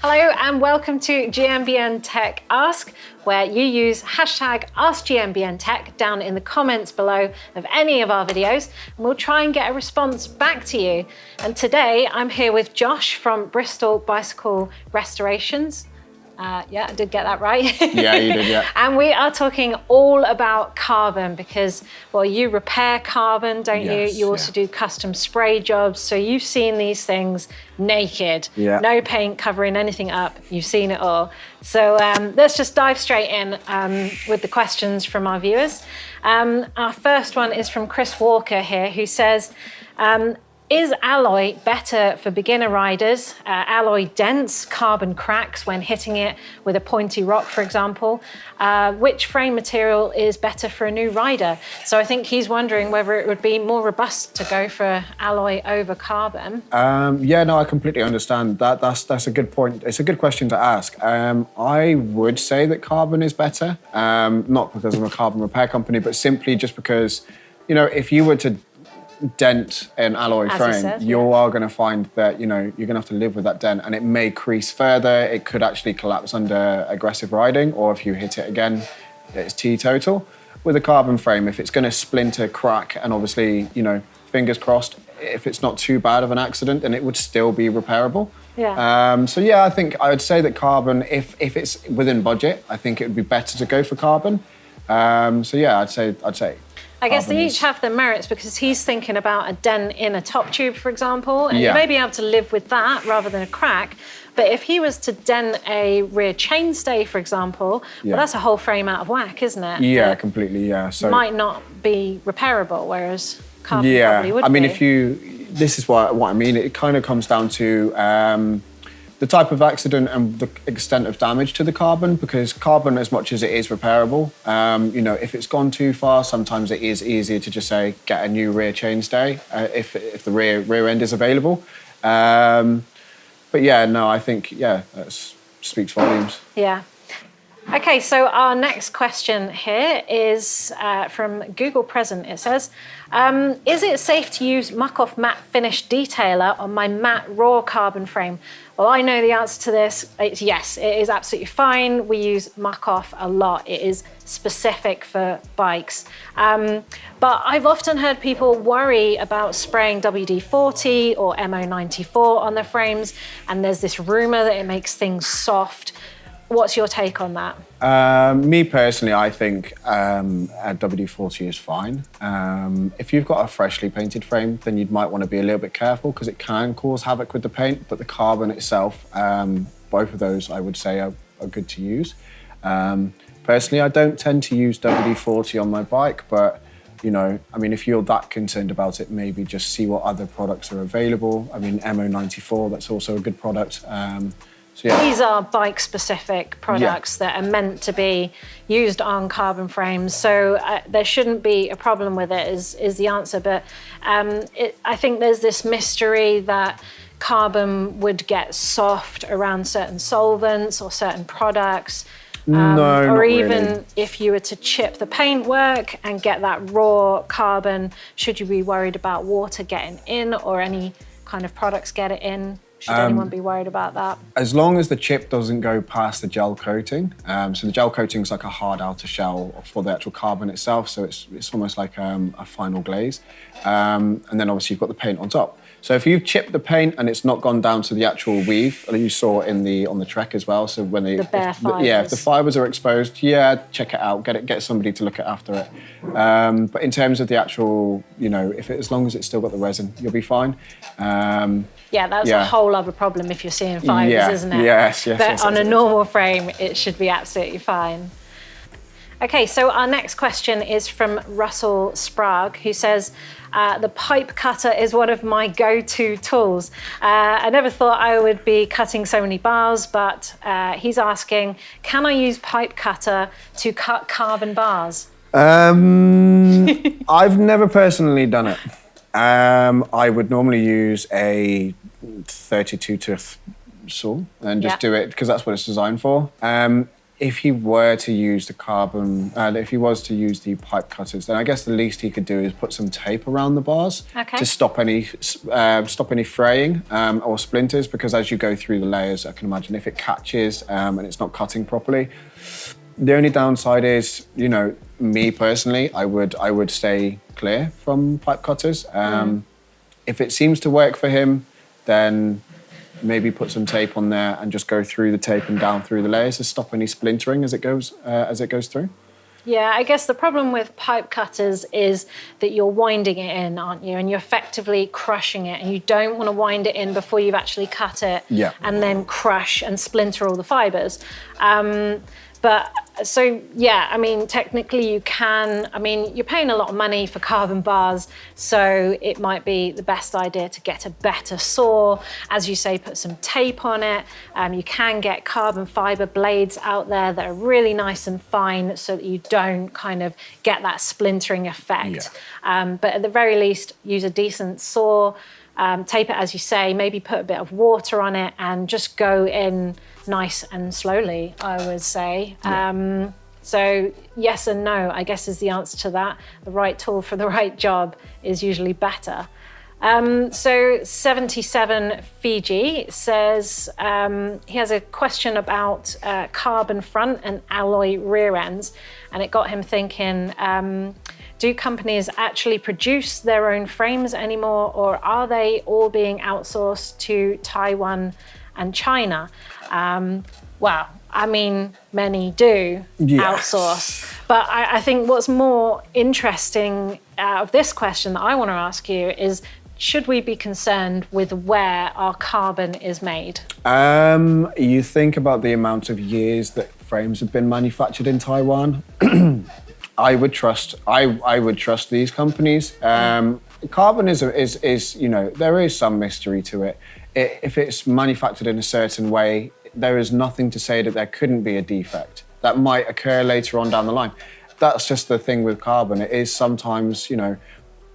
Hello and welcome to GMBN Tech Ask, where you use hashtag Ask GMBN Tech down in the comments below of any of our videos, and we'll try and get a response back to you. And today I'm here with Josh from Bristol Bicycle Restorations. Yeah, I did get that right. Yeah, you did, yeah. And we are talking all about carbon because, well, you repair carbon, don't Yes, you? You also do custom spray jobs. So you've seen these things naked. Yeah. No paint covering anything up. You've seen it all. So let's just dive straight in with the questions from our viewers. Our first one is from Chris Walker here, who says, is alloy better for beginner riders? Alloy dents, carbon cracks when hitting it with a pointy rock, for example. Which frame material is better for a new rider? So I think he's wondering whether it would be more robust to go for alloy over carbon. Yeah, no, I completely understand that. That's a good point. It's a good question to ask. I would say that carbon is better, not because I'm a carbon repair company, but simply just because, you know, if you were to dent an alloy frame, you are going to find that, you know, you're going to have to live with that dent, and it may crease further. It could actually collapse under aggressive riding, or if you hit it again, it's teetotal. With a carbon frame, if it's going to splinter, crack, and obviously, you know, fingers crossed, if it's not too bad of an accident, then it would still be repairable. Yeah. So yeah, I think I would say that carbon, if it's within budget, I think it would be better to go for carbon. So yeah, I'd say. I guess they each have their merits, because he's thinking about a dent in a top tube, for example, and you may be able to live with that rather than a crack. But if he was to dent a rear chainstay, for example, well, that's a whole frame out of whack, isn't it? Yeah, completely, yeah. So might not be repairable, whereas carbon probably would be. I mean, this is what I mean. It kind of comes down to the type of accident and the extent of damage to the carbon, because carbon, as much as it is repairable, you know, if it's gone too far, sometimes it is easier to just say, get a new rear chainstay, if the rear end is available. But yeah, no, I think, that speaks volumes. Yeah. Okay, so our next question here is from Google Present. It says, is it safe to use Muc-Off Matte Finish Detailer on my matte raw carbon frame? Well, I know the answer to this. It's yes, it is absolutely fine. We use Muc-Off a lot. It is specific for bikes. But I've often heard people worry about spraying WD-40 or MO94 on their frames, and there's this rumor that it makes things soft. What's your take on that? Me personally, I think a WD-40 is fine. If you've got a freshly painted frame, then you might want to be a little bit careful, because it can cause havoc with the paint, but the carbon itself, both of those I would say are good to use. Personally, I don't tend to use WD-40 on my bike, but you know, I mean, if you're that concerned about it, maybe just see what other products are available. I mean, MO94, that's also a good product. So, yeah. These are bike-specific products that are meant to be used on carbon frames, so there shouldn't be a problem with it, is the answer. But I think there's this mystery that carbon would get soft around certain solvents or certain products. No, or not even really. if you were to chip the paintwork and get that raw carbon, should you be worried about water getting in, or any kind of products get it in? Should anyone be worried about that? As long as the chip doesn't go past the gel coating. So the gel coating is like a hard outer shell for the actual carbon itself. So it's almost like a final glaze. And then obviously you've got the paint on top. So if you've chipped the paint and it's not gone down to the actual weave, that you saw on the Trek as well. So when the bare fibers. if the fibers are exposed, check it out. Get somebody to look at after it. But in terms of the actual, you know, as long as it's still got the resin, you'll be fine. That's a whole other problem if you're seeing fibers, isn't it? Yes. But on a normal frame, it should be absolutely fine. Okay, so our next question is from Russell Sprague, who says, the pipe cutter is one of my go-to tools. I never thought I would be cutting so many bars, but he's asking, can I use pipe cutter to cut carbon bars? I've never personally done it. I would normally use a 32 tooth saw and just do it, because that's what it's designed for. if he were to use the carbon, if he was to use the pipe cutters, then I guess the least he could do is put some tape around the bars to stop any fraying or splinters. Because as you go through the layers, I can imagine if it catches and it's not cutting properly. The only downside is, you know, me personally, I would stay clear from pipe cutters. If it seems to work for him, then maybe put some tape on there and just go through the tape and down through the layers to stop any splintering as it goes through. Yeah, I guess the problem with pipe cutters is that you're winding it in, aren't you? And you're effectively crushing it, and you don't want to wind it in before you've actually cut it and then crush and splinter all the fibres. But so, yeah, I mean, technically you can, I mean, you're paying a lot of money for carbon bars, so it might be the best idea to get a better saw. As you say, put some tape on it. You can get carbon fibre blades out there that are really nice and fine so that you don't kind of get that splintering effect. But at the very least, use a decent saw, tape it as you say, maybe put a bit of water on it and just go in nice and slowly, I would say. So yes and no, I guess, is the answer to that. The right tool for the right job is usually better. So 77 Fiji says he has a question about carbon front and alloy rear ends, and it got him thinking, do companies actually produce their own frames anymore, or are they all being outsourced to Taiwan and China? Well, I mean, many do outsource. But I think what's more interesting out of this question that I want to ask you is, should we be concerned with where our carbon is made? You think about the amount of years that frames have been manufactured in Taiwan. I would trust these companies. Carbon is you know, there is some mystery to it. If it's manufactured in a certain way, there is nothing to say that there couldn't be a defect that might occur later on down the line. That's just the thing with carbon. It is sometimes, you know,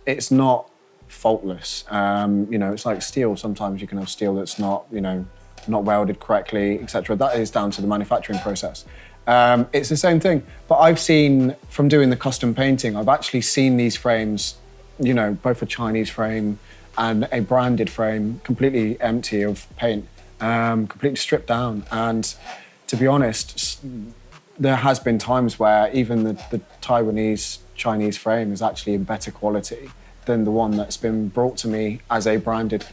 it's not faultless. You know, it's like steel. Sometimes you can have steel that's not, you know, not welded correctly, etc. That is down to the manufacturing process. It's the same thing. But I've seen, from doing the custom painting, I've actually seen these frames, you know, both a Chinese frame and a branded frame, completely empty of paint, completely stripped down. And to be honest, there has been times where even the Taiwanese Chinese frame is actually in better quality than the one that's been brought to me as a branded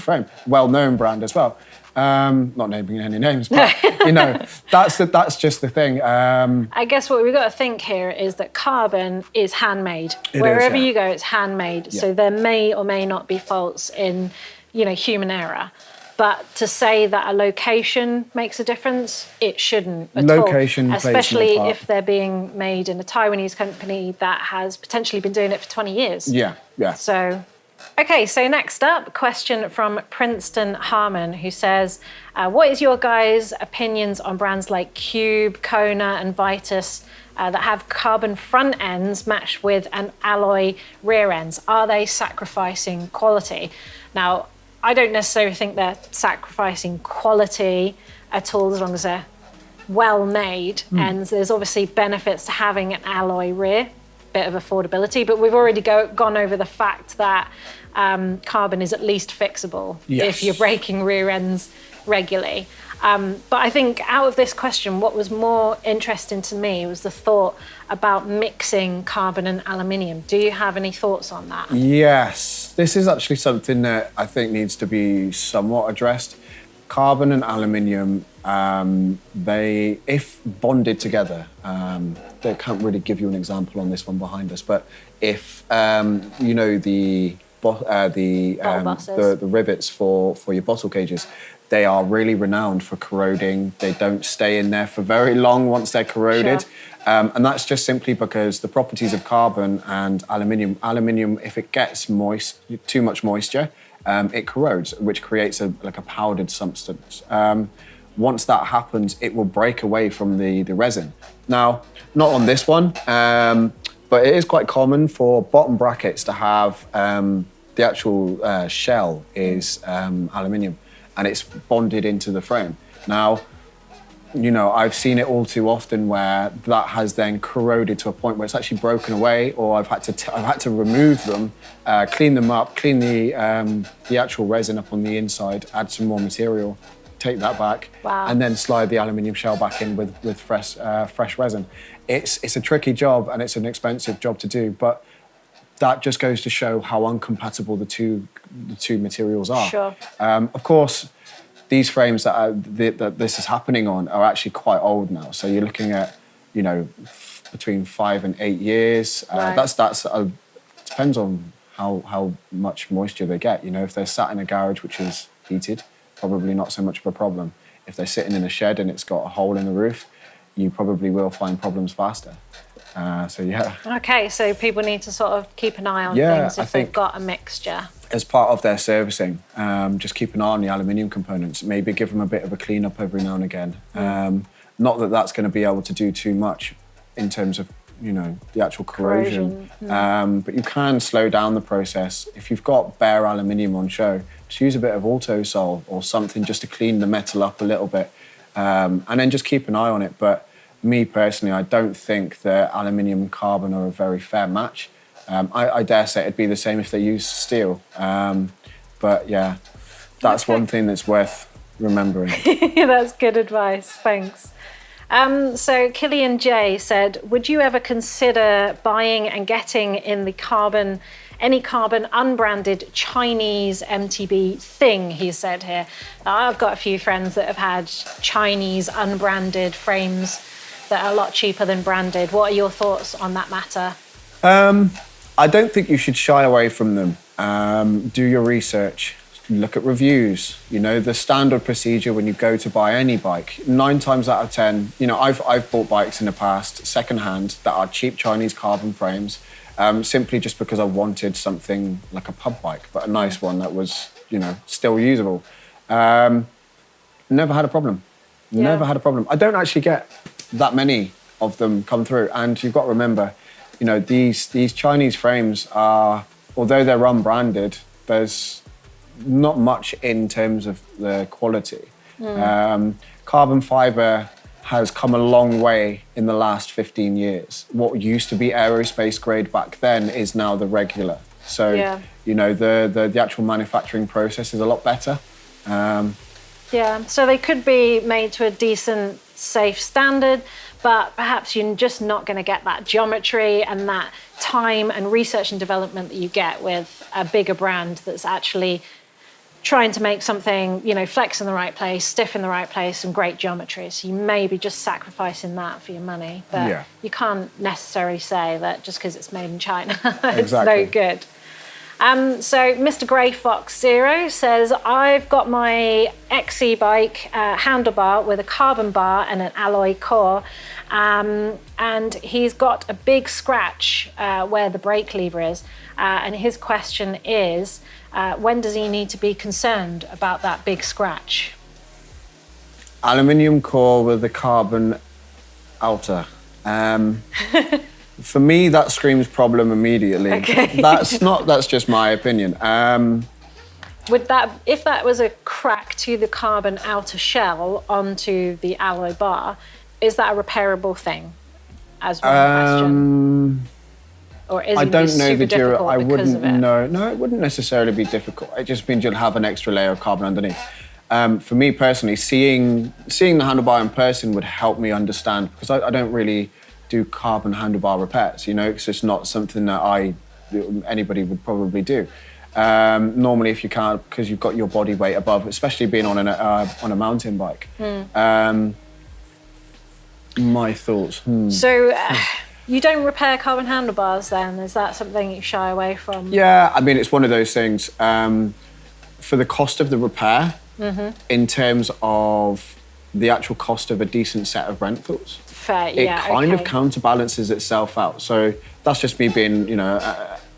frame, well-known brand as well. Not naming any names, but you know, that's just the thing. I guess what we've got to think here is that carbon is handmade. Wherever you go, it's handmade. So there may or may not be faults in, you know, human error. But to say that a location makes a difference, it shouldn't at all. Especially if they're being made in a Taiwanese company that has potentially been doing it for 20 years. Yeah. So, okay, so next up, question from Princeton Harmon, who says, what is your guys' opinions on brands like Cube, Kona, and Vitus that have carbon front ends matched with an alloy rear ends? Are they sacrificing quality? Now, I don't necessarily think they're sacrificing quality at all, as long as they're well made. And there's obviously benefits to having an alloy rear, bit of affordability, but we've already gone over the fact that carbon is at least fixable if you're breaking rear ends regularly. But I think out of this question, what was more interesting to me was the thought about mixing carbon and aluminium. Do you have any thoughts on that? Yes, this is actually something that I think needs to be somewhat addressed. Carbon and aluminium, they, if bonded together, they can't really give you an example on this one behind us, but if, you know, the rivets for your bottle cages, they are really renowned for corroding. They don't stay in there for very long once they're corroded. And that's just simply because the properties of carbon and aluminium, if it gets too much moisture, it corrodes, which creates a powdered substance. Once that happens, it will break away from the resin. Now, not on this one, but it is quite common for bottom brackets to have the actual shell is aluminium, and it's bonded into the frame. Now, you know, I've seen it all too often where that has then corroded to a point where it's actually broken away, or I've had to remove them, clean them up, clean the actual resin up on the inside, add some more material, take that back, Wow. and then slide the aluminium shell back in with fresh resin. It's a tricky job and it's an expensive job to do, but that just goes to show how incompatible the two materials are. Sure. Of course, these frames that this is happening on are actually quite old now. So you're looking at, you know, between 5 and 8 years. Right. That's depends on how much moisture they get. You know, if they're sat in a garage which is heated, probably not so much of a problem. If they're sitting in a shed and it's got a hole in the roof, you probably will find problems faster. So yeah. Okay, so people need to sort of keep an eye on Yeah, things if they've got a mixture. As part of their servicing, just keep an eye on the aluminium components. Maybe give them a bit of a clean up every now and again. Not that that's going to be able to do too much in terms of, you know, the actual corrosion. But you can slow down the process. If you've got bare aluminium on show, just use a bit of Autosol or something just to clean the metal up a little bit, and then just keep an eye on it. But me personally, I don't think that aluminium and carbon are a very fair match. I dare say it'd be the same if they used steel. But yeah, that's one thing that's worth remembering. That's good advice, thanks. So Killian J said, would you ever consider buying and getting in the any carbon unbranded Chinese MTB thing, he said here. Now, I've got a few friends that have had Chinese unbranded frames that are a lot cheaper than branded. What are your thoughts on that matter? I don't think you should shy away from them. Do your research, look at reviews. You know, the standard procedure when you go to buy any bike, 9 times out of 10, you know, I've bought bikes in the past, secondhand, that are cheap Chinese carbon frames, simply just because I wanted something like a pub bike, but a nice one that was, you know, still usable. Never had a problem. Yeah. Never had a problem. I don't actually get that many of them come through, and you've got to remember, you know, these Chinese frames are, although they're unbranded, there's not much in terms of the quality. Carbon fibre has come a long way in the last 15 years. What used to be aerospace grade back then is now the regular. So, you know, the actual manufacturing process is a lot better. Yeah, so they could be made to a decent, safe standard, but perhaps you're just not going to get that geometry and that time and research and development that you get with a bigger brand that's actually trying to make something, you know, flex in the right place, stiff in the right place, and great geometry. So you may be just sacrificing that for your money, but you can't necessarily say that just because it's made in China, it's no good. So Mr. Grey Fox Zero says, I've got my XE bike handlebar with a carbon bar and an alloy core, and he's got a big scratch where the brake lever is. And his question is, when does he need to be concerned about that big scratch? Aluminium core with a carbon outer. For me, that screams problem immediately. Okay. That's just my opinion. Would that, if that was a crack to the carbon outer shell onto the alloy bar, is that a repairable thing? As one question. Or is I it don't know the difficult I because wouldn't of it? know. No, it wouldn't necessarily be difficult. It just means you'll have an extra layer of carbon underneath. For me personally, seeing the handlebar in person would help me understand, because I don't really do carbon handlebar repairs, you know, because it's not something that anybody would probably do. Normally, if you can't, because you've got your body weight above, especially being on a mountain bike. My thoughts. So you don't repair carbon handlebars then? Is that something you shy away from? Yeah, I mean, it's one of those things. For the cost of the repair, in terms of the actual cost of a decent set of rentals, it kind of counterbalances itself out. So that's just me being, you know,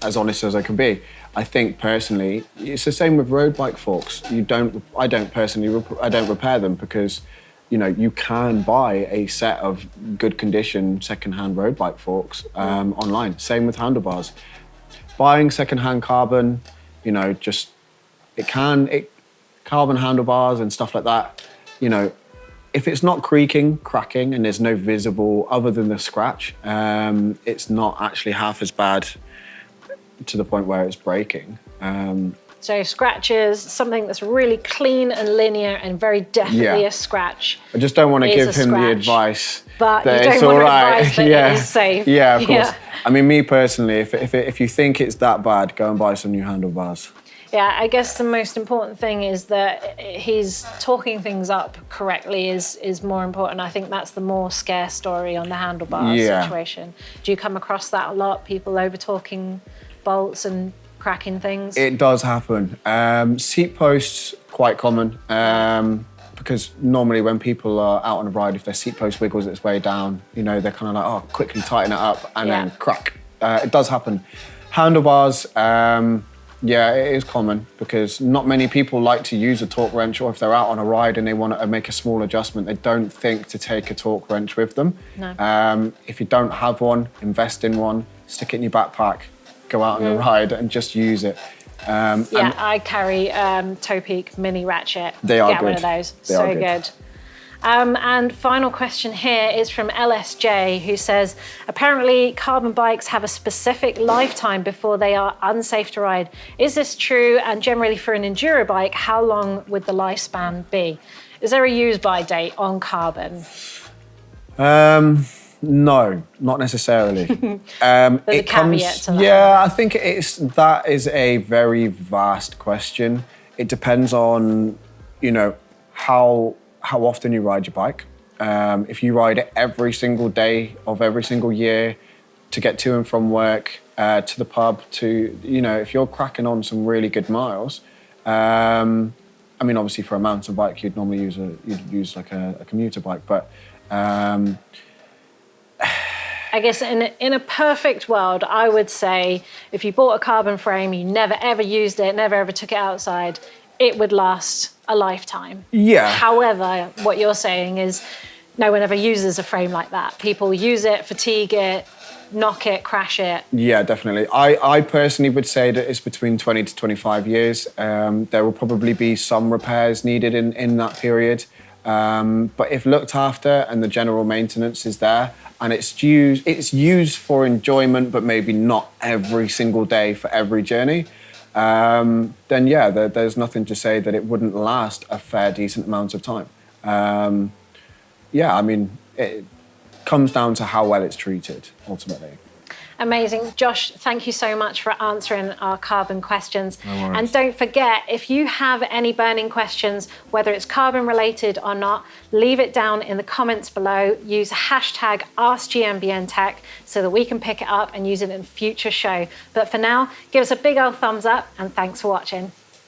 as honest as I can be. I think personally, it's the same with road bike forks. I don't repair them because, you know, you can buy a set of good condition secondhand road bike forks online. Same with handlebars. Buying secondhand carbon, you know, carbon handlebars and stuff like that, you know, if it's not creaking, cracking, and there's no visible other than the scratch, it's not actually half as bad to the point where it's breaking. So scratches, something that's really clean and linear and very definitely a scratch. I just don't want to give him the advice that it's all right. That it is safe. Yeah, of course. I mean, me personally, if you think it's that bad, go and buy some new handlebars. Yeah, I guess the most important thing is that he's talking things up correctly is more important. I think that's the more scare story on the handlebar situation. Do you come across that a lot? People over talking bolts and cracking things? It does happen. Seat posts, quite common, because normally when people are out on a ride, if their seat post wiggles its way down, you know, they're kind of like, oh, quickly tighten it up and then crack. It does happen. Handlebars, yeah, it is common because not many people like to use a torque wrench, or if they're out on a ride and they want to make a small adjustment, they don't think to take a torque wrench with them. No. If you don't have one, invest in one, stick it in your backpack, go out on a ride and just use it. I carry Toe Peak mini ratchet. They are Get good. one of those. They so are good. And final question here is from LSJ, who says, apparently carbon bikes have a specific lifetime before they are unsafe to ride. Is this true? And generally for an enduro bike, how long would the lifespan be? Is there a use-by date on carbon? No, not necessarily. There's a caveat to that. Yeah, I think that is a very vast question. It depends on, you know, how often you ride your bike. If you ride it every single day of every single year to get to and from work, to the pub, to, you know, if you're cracking on some really good miles, I mean, obviously for a mountain bike, you'd normally use like a commuter bike, but I guess in a perfect world, I would say if you bought a carbon frame, you never ever used it, never ever took it outside, it would last a lifetime. Yeah. However, what you're saying is no one ever uses a frame like that. People use it, fatigue it, knock it, crash it. Yeah, definitely. I personally would say that it's between 20 to 25 years. There will probably be some repairs needed in that period. But if looked after and the general maintenance is there, and it's used for enjoyment, but maybe not every single day for every journey, then yeah, there's nothing to say that it wouldn't last a fair, decent amount of time. Yeah, I mean, it comes down to how well it's treated, ultimately. Amazing. Josh, thank you so much for answering our carbon questions. No worries. And don't forget, if you have any burning questions, whether it's carbon related or not, leave it down in the comments below. Use hashtag Ask GMBN Tech so that we can pick it up and use it in a future show. But for now, give us a big old thumbs up and thanks for watching.